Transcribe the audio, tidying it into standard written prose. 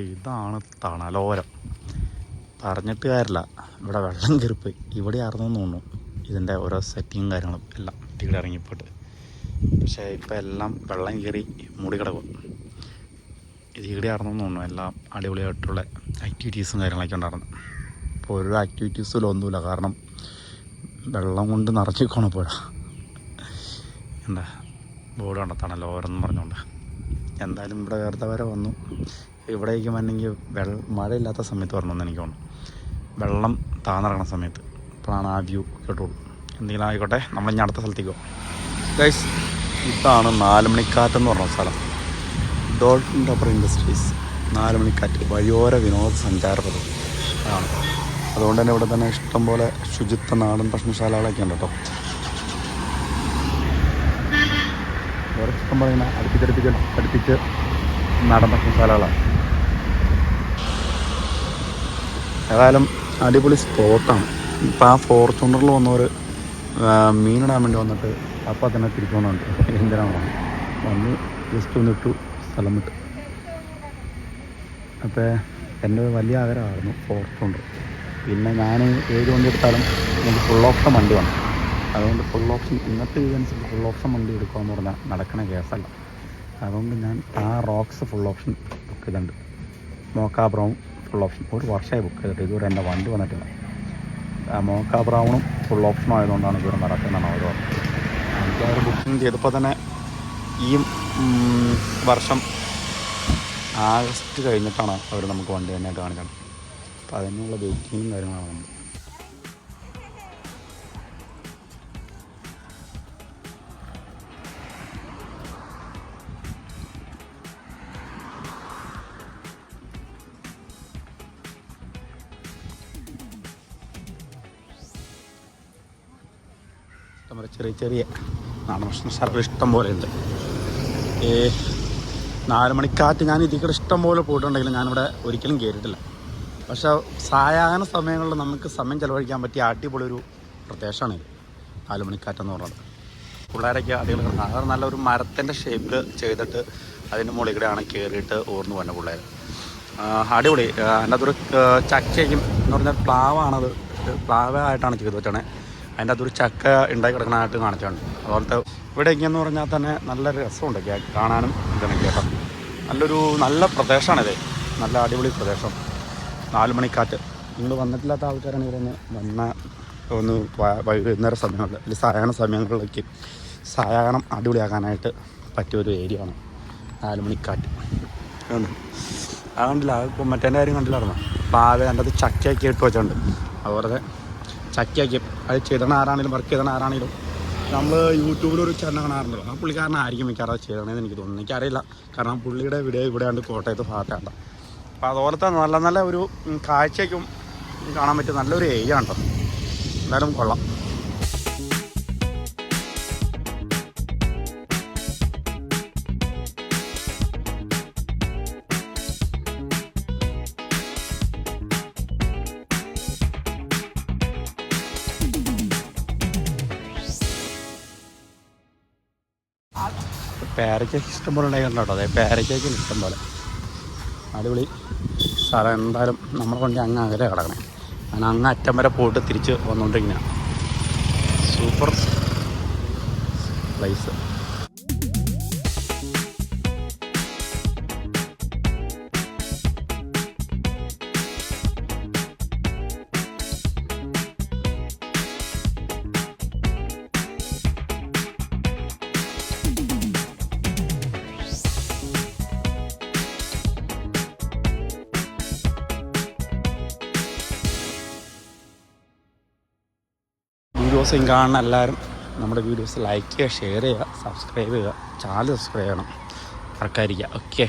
ഇതാണ് തണലോരം. പറഞ്ഞിട്ട് കാര്യമില്ല, ഇവിടെ വെള്ളം കയറിപ്പോയി. ഇവിടെ ആയിരുന്നെന്ന് തോന്നുന്നു ഇതിൻ്റെ ഓരോ സെറ്റിങ്ങും കാര്യങ്ങളും എല്ലാം ഇവിടെ ഇറങ്ങിപ്പോയിട്ട്. പക്ഷേ ഇപ്പം എല്ലാം വെള്ളം കയറി മൂടി കിടക്കും. ഇത് ഇവിടെ ആയിരുന്നെന്ന് തോന്നുന്നു എല്ലാം അടിപൊളിയായിട്ടുള്ള ആക്ടിവിറ്റീസും കാര്യങ്ങളൊക്കെ ഉണ്ടായിരുന്നു. ഇപ്പോൾ ഒരു ആക്ടിവിറ്റീസിലൊന്നുമില്ല, കാരണം വെള്ളം കൊണ്ട് നിറച്ചിക്കോണം പുഴ. എന്താ ബോർഡ് കണ്ടെത്താണല്ലോ ഓരോന്നും പറഞ്ഞുകൊണ്ട്. എന്തായാലും ഇവിടെ വേറെ വരെ വന്നു. ഇവിടേക്ക് വന്നെങ്കിൽ മഴയില്ലാത്ത സമയത്ത് വരണമെന്ന് എനിക്ക് തോന്നുന്നു, വെള്ളം താന്നിറങ്ങുന്ന സമയത്ത്. അപ്പോഴാണ് ആ വ്യൂ കേട്ടോളൂ. എന്തെങ്കിലും ആയിക്കോട്ടെ, നമ്മൾ ഇനി അടുത്ത സ്ഥലത്തേക്ക് പോകും. ഗൈസ്, ഇതാണ് 4 മണിക്കാറ്റെന്ന് പറഞ്ഞ സ്ഥലം. ഡോൾഫിൻ റബ്ബർ ഇൻഡസ്ട്രീസ് 4 മണിക്കാറ്റ് വഴിയോര വിനോദസഞ്ചാര പദ്ധതി ആണ്. അതുകൊണ്ട് തന്നെ ഇവിടെ തന്നെ ഇഷ്ടംപോലെ ശുചിത്വ നാടൻ ഭക്ഷണശാലകളൊക്കെ ഉണ്ട് കേട്ടോ. വേറെ ഇഷ്ടംപോലെ ഇങ്ങനെ അടുപ്പിച്ച് നാടൻ ഭക്ഷണശാലകളാണ്. ഏതായാലും അടിപൊളി സ്പോട്ടാണ്. ഇപ്പം ആ ഫോർച്യൂണറിൽ വന്നവർ മീനിടാൻ വേണ്ടി വന്നിട്ട് അപ്പം തന്നെ തിരിച്ചു വന്നുണ്ട്. എന്തിനാണ് വന്ന് ജസ്റ്റ് ഒന്നിട്ടു സ്ഥലം വിട്ട്. അപ്പോൾ എൻ്റെ വലിയ ആഗ്രഹമായിരുന്നു ഫോർച്യൂണർ. പിന്നെ ഞാൻ ഏത് വണ്ടി എടുത്താലും എനിക്ക് ഫുൾ ഓപ്ഷൻ വണ്ടി വേണം. അതുകൊണ്ട് ഫുൾ ഓപ്ഷൻ ഇന്നത്തെ ഇതനുസരിച്ച് ഫുൾ ഓപ്ഷൻ വണ്ടി എടുക്കുകയെന്ന് പറഞ്ഞാൽ നടക്കണ കേസല്ല. അതുകൊണ്ട് ഞാൻ ആ റോക്സ് ഫുൾ ഓപ്ഷൻ ബുക്ക് ചെയ്തിട്ടുണ്ട്. മോക്ക ബ്രൗൺ ഫുൾ ഓപ്ഷൻ ഒരു വർഷമായി ബുക്ക് ചെയ്തിട്ട് ഇതുവരെ എൻ്റെ വണ്ടി വന്നിട്ടില്ല. മോക്ക ബ്രൗണും ഫുൾ ഓപ്ഷനും ആയതുകൊണ്ടാണ് ഇതുവരെ നടക്കുന്നതാണ് അവർ പറഞ്ഞത്. എനിക്കവർ ബുക്കിംഗ് ചെയ്തപ്പോൾ തന്നെ ഈ വർഷം ആഗസ്റ്റ് കഴിഞ്ഞിട്ടാണ് അവർ നമുക്ക് വണ്ടി തന്നെ കാണിക്കണം. അപ്പോൾ അതിനുള്ള വെയിറ്റിങ്ങും കാര്യങ്ങളാണ് നമ്മൾ. ചെറിയ ചെറിയ നാടൻ ഭക്ഷണശാലകൾ ഇഷ്ടം പോലെ ഉണ്ട്. ഈ 4 മണിക്കാറ്റ് ഞാൻ ഇതിൽ കൂടെ ഇഷ്ടം പോലെ പോയിട്ടുണ്ടെങ്കിലും ഞാനിവിടെ ഒരിക്കലും കയറിയിട്ടില്ല. പക്ഷേ സായാഹ്ന സമയങ്ങളിൽ നമുക്ക് സമയം ചിലവഴിക്കാൻ പറ്റിയ അടിപൊളി ഒരു പ്രദേശമാണ് ഇത് 4 മണിക്കാറ്റെന്ന് പറയുന്നത്. പിള്ളേരൊക്കെ അടിപൊളി അത് നല്ലൊരു മരത്തിൻ്റെ ഷേപ്പിൽ ചെയ്തിട്ട് അതിൻ്റെ മുകളിൽ കൂടെയാണ് കയറിയിട്ട് ഓർന്ന് പോകുന്നത് പിള്ളേർ. അടിപൊളി. അതിൻ്റെ അതൊരു ചക്കയ്ക്കും എന്ന് പറഞ്ഞാൽ പ്ലാവാണത്, പ്ലാവായിട്ടാണ് ചെയ്ത് വെച്ചാണ്. അതിൻ്റെ അതൊരു ചക്ക ഉണ്ടാക്കി കിടക്കണമായിട്ട് കാണിച്ചിട്ടുണ്ട്. അതുപോലത്തെ ഇവിടേക്കെന്ന് പറഞ്ഞാൽ തന്നെ നല്ല രസമുണ്ട് കാണാനും ഇതിനൊക്കെ കേട്ടോ. നല്ല പ്രദേശമാണിത്, നല്ല അടിപൊളി പ്രദേശം. 4 മണിക്കാറ്റ്. നിങ്ങൾ വന്നിട്ടില്ലാത്ത ആൾക്കാരാണ് ഇവിടെ ഒന്ന് വൈകുന്നേര സമയങ്ങളിൽ അല്ലെങ്കിൽ സായാഹ്ന സമയങ്ങളിലേക്ക് സായാഹ്നം അടിപൊളിയാക്കാനായിട്ട് പറ്റിയൊരു ഏരിയ ആണ് 4 മണിക്കാറ്റ്. കണ്ടില്ല, ഇപ്പോൾ മറ്റേ കാര്യം കണ്ടില്ലായിരുന്നു. പ്ലാവ് അതിൻ്റെ അത് ചക്കയൊക്കെ ഇട്ട് വെച്ചിട്ടുണ്ട്. അതുപോലെ ചക്കയൊക്കെ അത് ചെയ്തണ ആരാണെങ്കിലും വർക്ക് ചെയ്തണ ആരാണെങ്കിലും നമ്മൾ യൂട്യൂബിലൊരു ചാനൽ കാണാറുണ്ടല്ലോ, ആ പുള്ളിക്കാരനായിരിക്കും മിക്കവാറും അത് ചെയ്തണമെന്ന് എനിക്ക് തോന്നുന്നു. എനിക്കറിയില്ല, കാരണം പുള്ളിയുടെ വീഡിയോ ഇവിടെയാണ്ട് കോട്ടയത്ത് ഭാഗത്താണ്ട. അപ്പോൾ അതുപോലത്തെ നല്ല ഒരു കാഴ്ചയ്ക്കും കാണാൻ പറ്റിയ നല്ലൊരു ഏരിയ ഉണ്ടോ. എന്തായാലും കൊള്ളാം. പേരയ്ക്കൊക്കെ ഇഷ്ടം പോലെ ഉണ്ടായിരുന്നു കേട്ടോ. അതെ, പേരയ്ക്കൊക്കെ ഇഷ്ടം പോലെ അടിപൊളി സ്ഥലം. എന്തായാലും നമ്മളെ കൊണ്ട് അങ്ങ് അകലെ കിടക്കണേ. ഞാൻ അങ്ങ് അറ്റം വരെ പോയിട്ട് തിരിച്ച് വന്നുകൊണ്ടിരിക്കുന്നതാണ്. Super place. വീഡിയോസ് കാണുന്ന എല്ലാവരും നമ്മുടെ വീഡിയോസ് ലൈക്ക് ചെയ്യുക, ഷെയർ ചെയ്യുക, സബ്സ്ക്രൈബ് ചെയ്യുക, ചാനൽ സബ്സ്ക്രൈബ് ചെയ്യണം, മറക്കാതിരിക്കുക. ഓക്കെ.